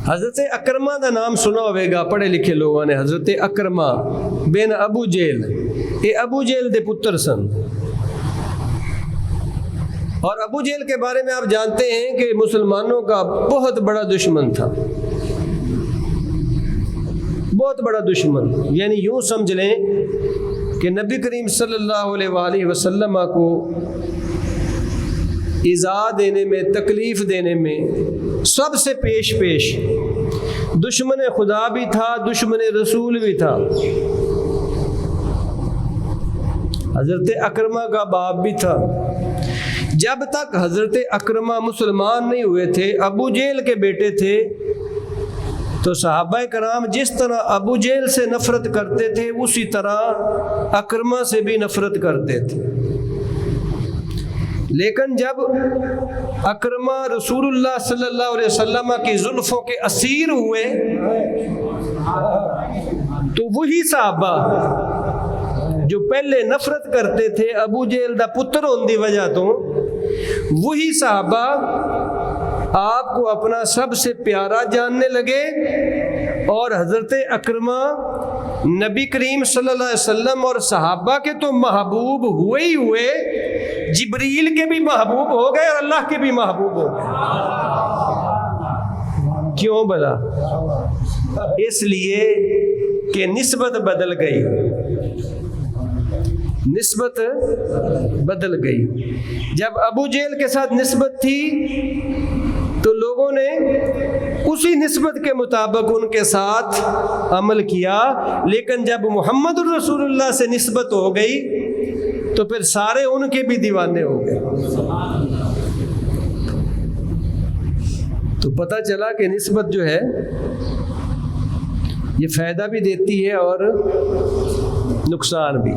हज़रत अकरमा का नाम सुना होगा पढ़े लिखे लोगों ने। हज़रत अकरमा बिन अबू जेल, ये अबू जेल दे पुत्र सन। और अबू जेल के बारे में आप जानते हैं कि मुसलमानों का बहुत बड़ा दुश्मन था, बहुत बड़ा दुश्मन। यानी यूँ समझ लें कि नबी करीम सल्लल्लाहु अलैहि वसल्लम को इज़ा देने में, तकलीफ़ देने में सबसे पेश पेश दुश्मन खुदा भी था, दुश्मन रसूल भी था। हज़रत अकरमा का बाप भी था। जब तक हज़रत अकरमा मुसलमान नहीं हुए थे, अबू जेल के बेटे थे, तो सहाबा कराम जिस तरह अबू जेल से नफ़रत करते थे उसी तरह अकरमा से भी नफ़रत करते थे। लेकिन जब अकरमा रसूलुल्लाह सल्लल्लाहु अलैहि वसल्लम की जुल्फ़ों के असीर हुए तो वही सहाबा जो पहले नफ़रत करते थे अबू जेल दा पुत्र होने की वजह तो, वही सहाबा आपको अपना सबसे प्यारा जानने लगे। और हज़रत अकरमा नबी करीम सल्लल्लाहु अलैहि वसल्लम और सहाबा के तो महबूब हुए ही हुए, जिब्रील के भी महबूब हो गए और अल्लाह के भी महबूब हो गए। क्यों भला? इसलिए कि निस्बत बदल गई, निस्बत बदल गई। जब अबू जेल के साथ निस्बत थी तो लोगों ने उसी निस्बत के मुताबिक उनके साथ अमल किया, लेकिन जब मोहम्मद रसूलुल्लाह से निस्बत हो गई तो फिर सारे उनके भी दीवाने हो गए। तो पता चला कि निस्बत जो है ये फ़ायदा भी देती है और नुकसान भी।